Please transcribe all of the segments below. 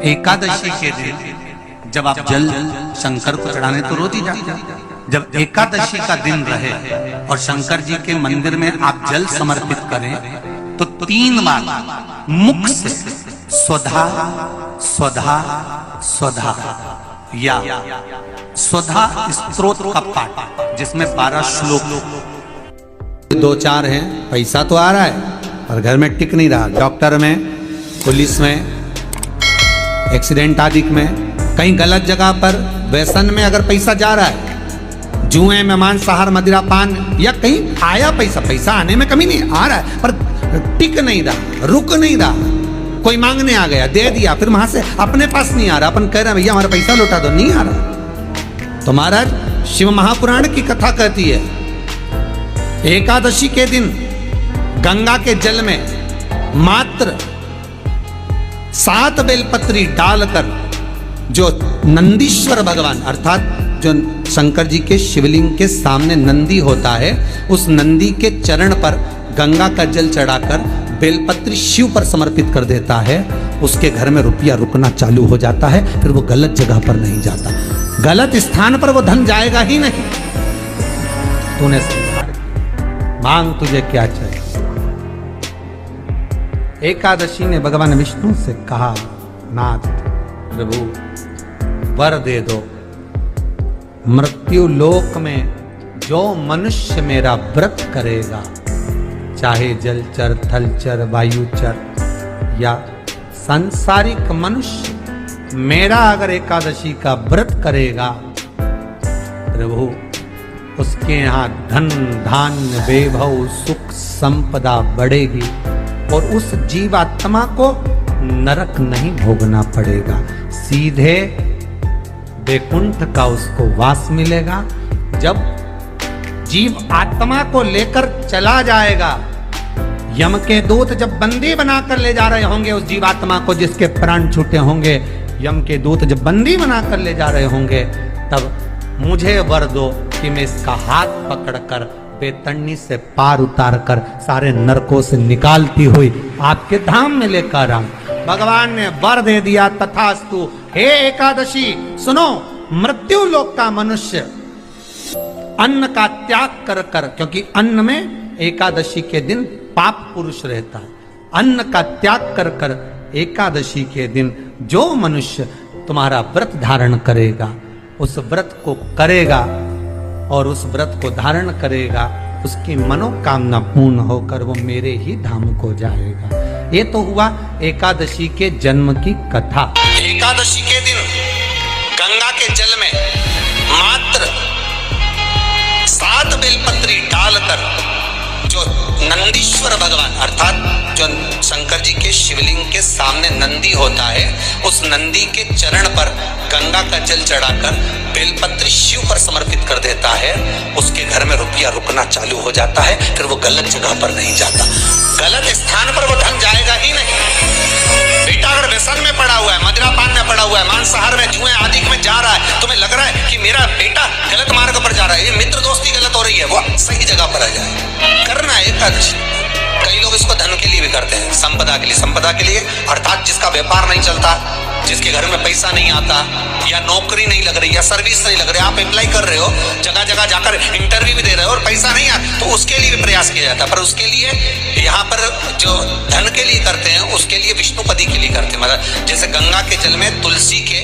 एकादशी के दिन जब आप जल शंकर को चढ़ाने तो रोज ही जाते हैं। जब एकादशी का दिन रहे और शंकर जी के मंदिर में आप जल समर्पित करें तो 3 बार मुख से स्वधा स्वधा स्वधा या स्वधा स्तोत्र का पाठ, जिसमें 12 श्लोक 2-4 हैं। पैसा तो आ रहा है और घर में टिक नहीं रहा। डॉक्टर में, पुलिस में, एक्सीडेंट आदि में, कहीं गलत जगह पर व्यसन में अगर पैसा जा रहा है, जुए में, मांसाहार, मदिरा पान, या कहीं आया पैसा आने में कमी नहीं, आ रहा है पर टिक नहीं रहा, रुक नहीं रहा। कोई मांगने आ गया, दे दिया, फिर वहां से अपने पास नहीं आ रहा, अपन कह रहे हैं भैया हमारा पैसा लौटा दो, नहीं आ रहा। तो महाराज शिव महापुराण की कथा कहती है, एकादशी के दिन गंगा के जल में मात्र 7 बेलपत्री डालकर जो नंदीश्वर भगवान अर्थात जो शंकर जी के शिवलिंग के सामने नंदी होता है, उस नंदी के चरण पर गंगा का जल चढ़ाकर बेलपत्री शिव पर समर्पित कर देता है, उसके घर में रुपया रुकना चालू हो जाता है। फिर वो गलत जगह पर नहीं जाता, गलत स्थान पर वो धन जाएगा ही नहीं। तूने मांग तुझे क्या चाहिए। एकादशी ने भगवान विष्णु से कहा, नाथ प्रभु वर दे दो, मृत्यु लोक में जो मनुष्य मेरा व्रत करेगा, चाहे जलचर, थलचर, वायुचर या सांसारिक मनुष्य, मेरा अगर एकादशी का व्रत करेगा, प्रभु उसके यहाँ धन धान्य वैभव सुख संपदा बढ़ेगी और उस जीवात्मा को नरक नहीं भोगना पड़ेगा, सीधे वैकुंठ का उसको वास मिलेगा। जब जीव आत्मा को लेकर चला जाएगा, यम के दूत जब बंदी बनाकर ले जा रहे होंगे उस जीवात्मा को, जिसके प्राण छूटे होंगे, यम के दूत जब बंदी बनाकर ले जा रहे होंगे, तब मुझे वर दो कि मैं इसका हाथ पकड़कर बेतन्नी से पार उतार कर सारे नरकों से निकालती हुई आपके धाम में लेकर आऊं। भगवान ने वर दे दिया, तथास्तु। हे एकादशी सुनो, मृत्यु लोक का मनुष्य अन्न का त्याग कर कर, क्योंकि अन्न में एकादशी के दिन पाप पुरुष रहता है, अन्न का त्याग कर कर एकादशी के दिन जो मनुष्य तुम्हारा व्रत धारण करेगा, उस व्रत को करेगा और उस व्रत को धारण करेगा, उसकी मनोकामना पूर्ण होकर वो मेरे ही धाम को जाएगा। ये तो हुआ एकादशी के जन्म की कथा। एकादशी के दिन गंगा के जल में मात्र 7 बेलपत्री डालकर जो नंदीश्वर भगवान अर्थात जो शंकर जी के शिवलिंग के सामने नंदी होता है, उस नंदी के चरण पर गंगा का जल चढ़ाकर बेलपत्री शिव पर समर्पित कर देता है, उसके घर में रुपया रुकना चालू हो जाता है। फिर वो गलत जगह पर नहीं जाता, गलत स्थान पर वो धन जाएगा ही नहीं। बेटा अगर व्यसन में पड़ा हुआ है, मदिरा पान में पड़ा हुआ है, मांसाहार में, जुए आदि में जा रहा है, तुम्हें लग रहा है कि मेरा बेटा गलत मार्ग पर जा रहा है, ये मित्र दोस्ती गलत हो रही है, वो सही जगह पर आ जाए। करना है एकादशी। कई लोग इसको धन के लिए भी करते हैं, संपदा के लिए, संपदा के लिए अर्थात जिसका व्यापार नहीं चलता, जिसके घर में पैसा नहीं आता, या नौकरी नहीं लग रही, या सर्विस नहीं लग रही, आप अप्लाई कर रहे हो, जगह जगह जाकर इंटरव्यू भी दे रहे हो और पैसा नहीं आता, तो उसके लिए भी प्रयास किया जाता है। पर उसके लिए यहाँ पर जो धन के लिए करते हैं, उसके लिए विष्णुपदी के लिए करते हैं। मतलब जैसे गंगा के जल में तुलसी के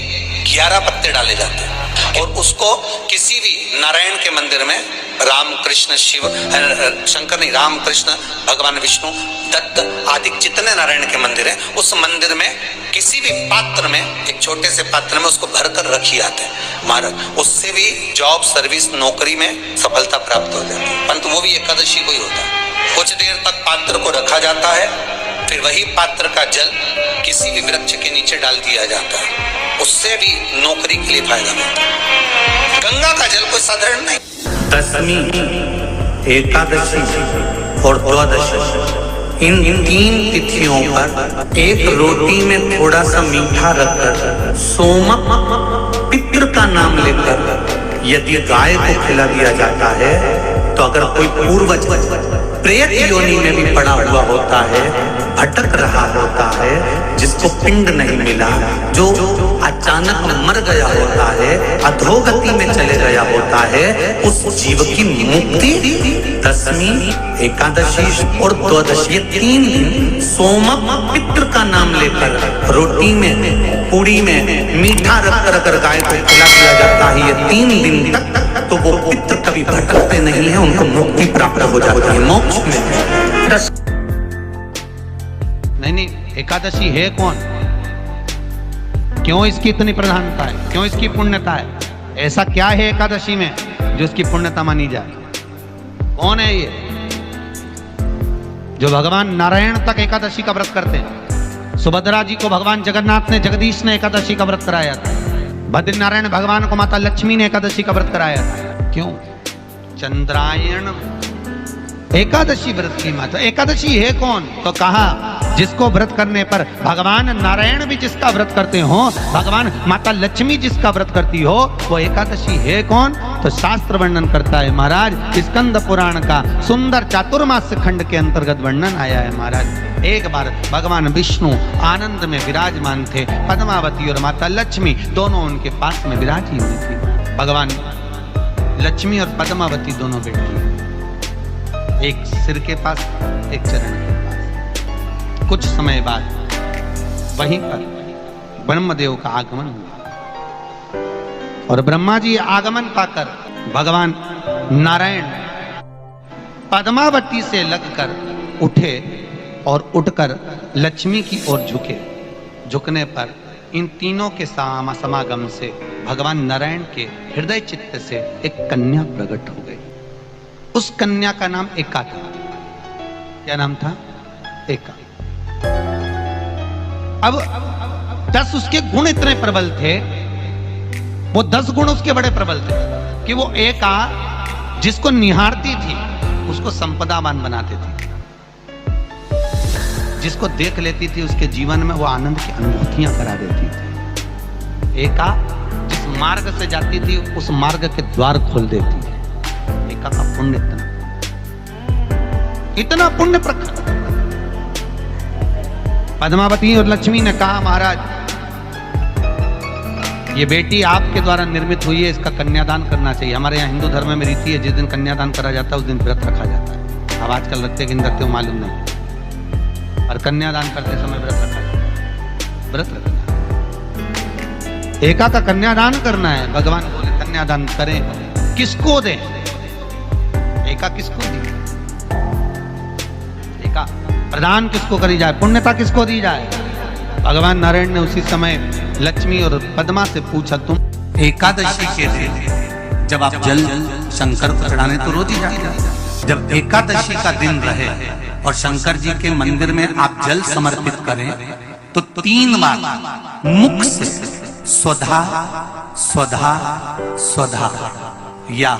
11 पत्ते डाले जाते हैं और उसको किसी भी नारायण के मंदिर में, राम कृष्ण शिव शंकर नहीं, राम कृष्ण भगवान विष्णु दत्त आदि जितने नारायण के मंदिर हैं, उस मंदिर में किसी भी पात्र में, एक छोटे से पात्र में उसको भरकर रखी जाते हैं महाराज। उससे भी जॉब, सर्विस, नौकरी में सफलता प्राप्त हो जाती है। परंतु वो भी एकादशी को ही होता है। कुछ देर तक पात्र को रखा जाता है, फिर वही पात्र का जल किसी भी वृक्ष के नीचे डाल दिया जाता है, उससे भी नौकरी के लिए फायदा मिलता है। गंगा का जल कोई साधारण नहीं। दशमी, एकादशी और द्वादशी, इन 3 तिथियों पर एक रोटी में थोड़ा सा मीठा रखकर सोमक पितृ का नाम लेकर यदि गाय को खिला दिया जाता है, तो अगर कोई पूर्वज प्रेत योनि में भी पड़ा हुआ होता है, भटक रहा होता है, जिसको पिंड नहीं मिला, जो अचानक मर गया होता है, अधोगति में चले गया होता है, उस जीव की मुक्ति दशमी, एकादशी और द्वादशी 3 दिन सोमक पितृ का नाम लेकर रोटी में, पूड़ी में मीठा रख कर अगर गाय को खिला दिया जाता है ये 3 दिन तक, तो वो पितृ कभी भटकते नहीं है, उनको मुक्ति प्राप्त हो जाती है, मोक्ष में। नहीं, एकादशी है कौन? क्यों इसकी इतनी प्रधानता है? क्यों इसकी पुण्यता है? ऐसा क्या है एकादशी में जो इसकी पुण्यता मानी जाए? कौन है ये जो भगवान नारायण तक एकादशी का व्रत करते हैं? सुभद्रा जी को भगवान जगन्नाथ ने, जगदीश ने एकादशी का व्रत कराया था। बद्रीनारायण भगवान को माता लक्ष्मी ने एकादशी का व्रत कराया था। क्यों? चंद्रायण एकादशी व्रत की माता। एकादशी है कौन? तो कहा जिसको व्रत करने पर भगवान नारायण भी जिसका व्रत करते हो, भगवान माता लक्ष्मी जिसका व्रत करती हो, वो एकादशी है कौन? तो शास्त्र वर्णन करता है महाराज, स्कंद पुराण का सुंदर चातुर्मास्य खंड के अंतर्गत वर्णन आया है महाराज। एक बार भगवान विष्णु आनंद में विराजमान थे, पद्मावती और माता लक्ष्मी दोनों उनके पास में विराजी हुई थी। भगवान लक्ष्मी और पद्मावती दोनों बैठी, एक सिर के पास, एक चरण के पास। कुछ समय बाद वहीं पर ब्रह्मदेव का आगमन हुआ और ब्रह्मा जी आगमन पाकर भगवान नारायण पद्मावती से लगकर उठे और उठकर लक्ष्मी की ओर झुके। झुकने पर इन तीनों के समागम से भगवान नारायण के हृदय चित्त से एक कन्या प्रकट हो गई। उस कन्या का नाम एका था। क्या नाम था? एका। अब 10 उसके गुण इतने प्रबल थे, वो 10 गुण उसके बड़े प्रबल थे कि वो एका जिसको निहारती थी उसको संपदावान बनाते थे, जिसको देख लेती थी उसके जीवन में वो आनंद की अनुभूतियां करा देती थी। एका जिस मार्ग से जाती थी उस मार्ग के द्वार खोल देती थी। एका का पुण्य इतना पुण्य प्रकट। पद्मावती और लक्ष्मी ने कहा महाराज ये बेटी आपके द्वारा निर्मित हुई है, इसका कन्यादान करना चाहिए। हमारे यहाँ हिंदू धर्म में रीति है, जिस दिन कन्यादान करा जाता है उस दिन व्रत रखा जाता है। अब आजकल रखते कि नहीं रखते हो मालूम नहीं, और कन्यादान करते समय व्रत रखा जाता है। व्रत रखना, एका का कन्यादान करना है। भगवान बोले कन्यादान करें, किसको दें? एका किसको दी? एका प्रदान किसको करी जाए? पुण्यता किसको दी जाए? भगवान नारायण ने उसी समय लक्ष्मी और पद्मा से पूछा, तुम एकादशी के दिन जब आप जल शंकर को चढ़ाने तो रोज ही जाते, जब एकादशी का दिन रहे और शंकर जी के मंदिर में आप जल समर्पित करें तो 3 बार मुख से स्वधा स्वधा स्वधा या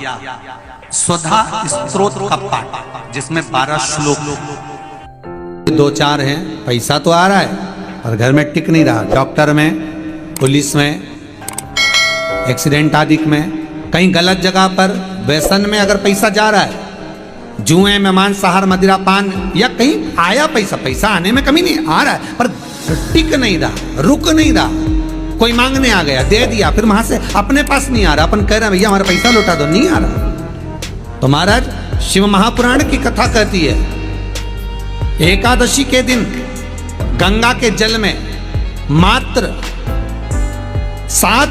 स्वधा स्तोत्र का पाठ, जिसमें 12 श्लोक 2-4 हैं। पैसा तो आ रहा है और घर में टिक नहीं रहा। डॉक्टर में, पुलिस में, एक्सीडेंट आदि में, कहीं गलत जगह पर, व्यसन में अगर पैसा जा रहा है, जुए में, मांसाहार, मदिरा पान, या कहीं आया पैसा, पैसा आने में कमी नहीं, आ रहा है पर टिक नहीं रहा, रुक नहीं रहा। कोई मांगने आ गया, दे दिया, फिर वहां से अपने पास नहीं आ रहा, अपन कह रहे हैं भैया हमारा पैसा लौटा दो, नहीं आ रहा। तो महाराज शिव महापुराण की कथा कहती है एकादशी के दिन गंगा के जल में मात्र 7